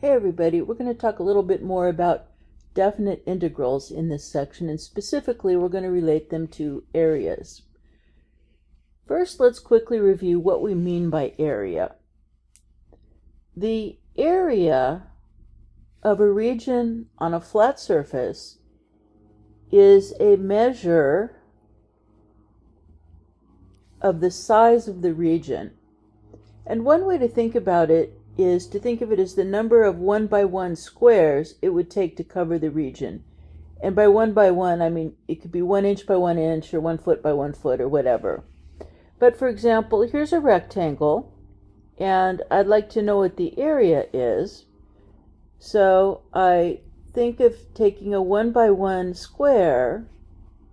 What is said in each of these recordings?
Hey everybody, we're going to talk a little bit more about definite integrals in this section, and specifically we're going to relate them to areas. First, let's quickly review what we mean by area. The area of a region on a flat surface is a measure of the size of the region. And one way to think about it is to think of it as the number of 1 by 1 squares it would take to cover the region. And by 1 by 1, I mean it could be 1 inch by 1 inch or 1 foot by 1 foot or whatever. But for example, here's a rectangle, and I'd like to know what the area is. So I think of taking a 1 by 1 square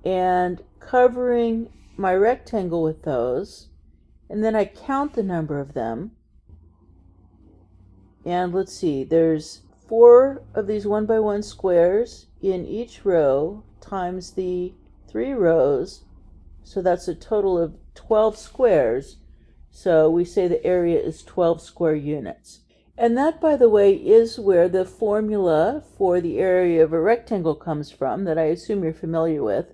and covering my rectangle with those, and then I count the number of them. And let's see, there's 4 of these 1 by 1 squares in each row times the 3 rows, so that's a total of 12 squares. So we say the area is 12 square units. And that, by the way, is where the formula for the area of a rectangle comes from, that I assume you're familiar with.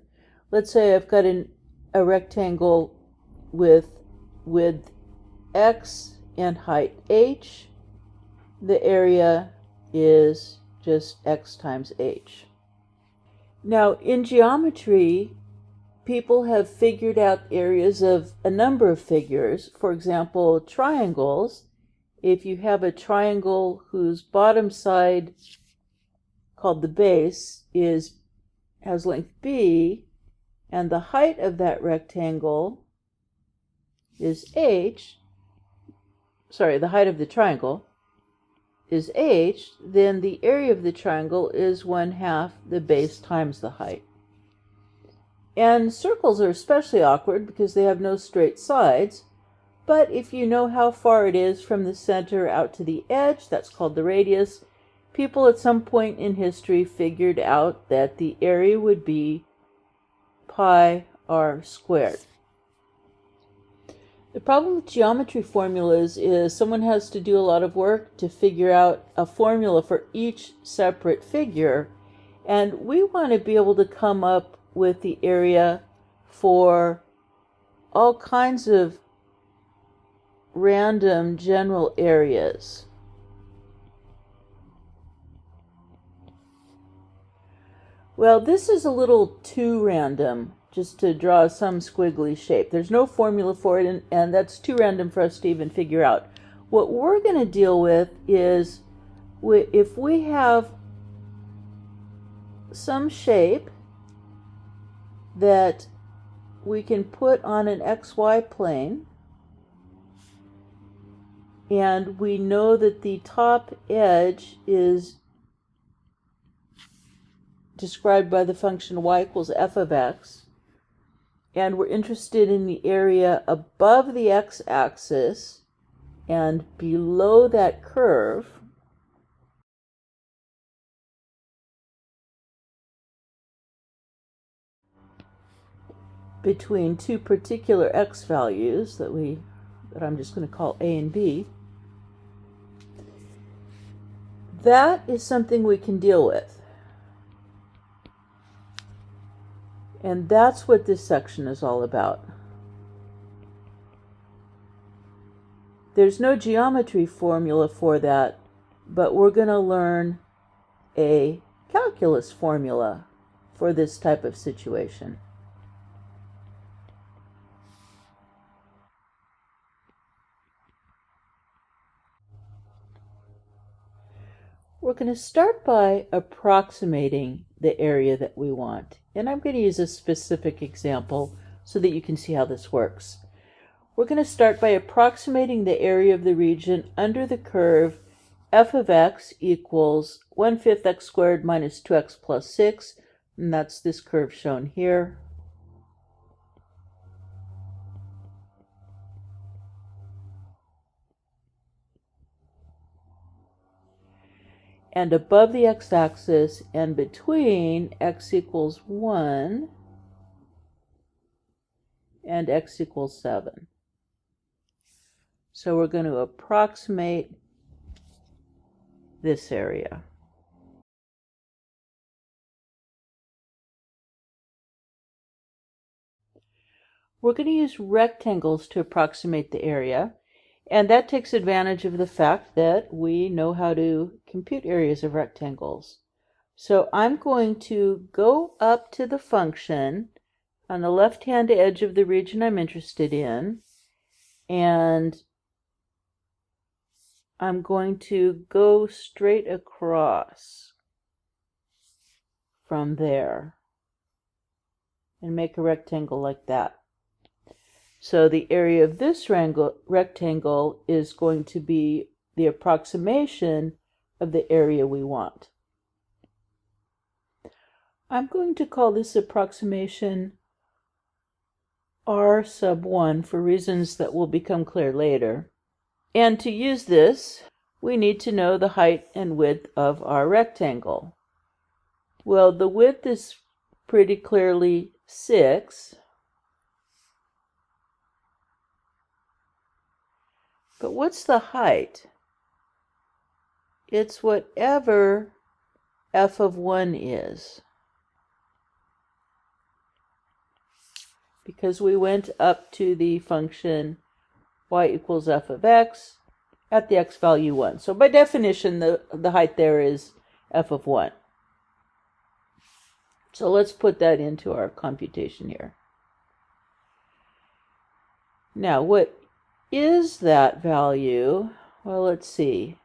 Let's say I've got a rectangle with width x and height h. The area is just x times h. Now, in geometry, people have figured out areas of a number of figures. For example, triangles. If you have a triangle whose bottom side, called the base, has length b, and the height of that rectangle is h, the height of the triangle is h, then the area of the triangle is 1/2 the base times the height. And circles are especially awkward because they have no straight sides, but if you know how far it is from the center out to the edge, that's called the radius. People at some point in history figured out that the area would be pi r squared. The problem with geometry formulas is someone has to do a lot of work to figure out a formula for each separate figure, and we want to be able to come up with the area for all kinds of random general areas. Well, this is a little too random just to draw some squiggly shape. There's no formula for it, and that's too random for us to even figure out. What we're going to deal with is if we have some shape that we can put on an xy plane, and we know that the top edge is described by the function y equals f of x, and we're interested in the area above the x-axis and below that curve, between two particular x values that I'm just going to call a and b. That is something we can deal with. And that's what this section is all about. There's no geometry formula for that, but we're going to learn a calculus formula for this type of situation. We're going to start by approximating the area that we want. And I'm going to use a specific example so that you can see how this works. We're going to start by approximating the area of the region under the curve f of x equals 1/5 x squared minus 2x plus 6, and that's this curve shown here. And above the x-axis and between x equals 1 and x equals 7. So we're going to approximate this area. We're going to use rectangles to approximate the area, and that takes advantage of the fact that we know how to compute areas of rectangles. So I'm going to go up to the function on the left-hand edge of the region I'm interested in, and I'm going to go straight across from there and make a rectangle like that. So the area of this rectangle is going to be the approximation of the area we want. I'm going to call this approximation R sub 1 for reasons that will become clear later. And to use this, we need to know the height and width of our rectangle. Well, the width is pretty clearly 6. But what's the height? It's whatever f of 1 is. Because we went up to the function y equals f of x at the x value 1. So by definition, the height there is f of 1. So let's put that into our computation here. Now, what is that value? Well, let's see.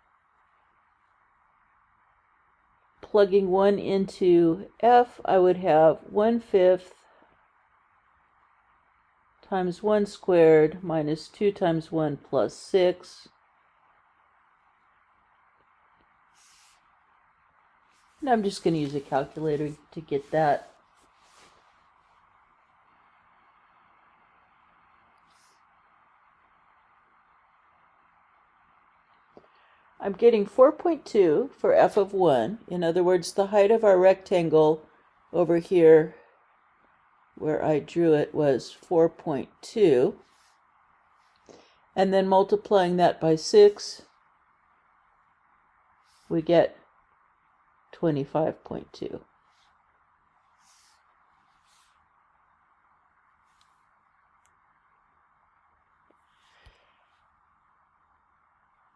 Plugging 1 into f, I would have 1/5 times 1 squared minus 2 times 1 plus 6. And I'm just going to use a calculator to get that. I'm getting 4.2 for f of 1. In other words, the height of our rectangle over here where I drew it was 4.2. And then multiplying that by 6, we get 25.2.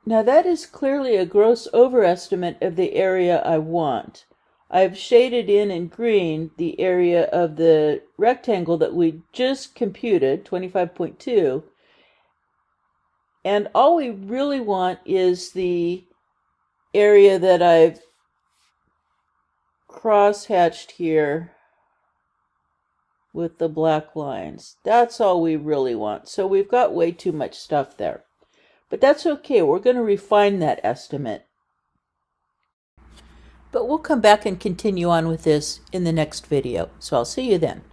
Now that is clearly a gross overestimate of the area I want. I've shaded in green the area of the rectangle that we just computed, 25.2. And all we really want is the area that I've cross-hatched here with the black lines. That's all we really want. So we've got way too much stuff there. But that's okay. We're going to refine that estimate. But we'll come back and continue on with this in the next video. So I'll see you then.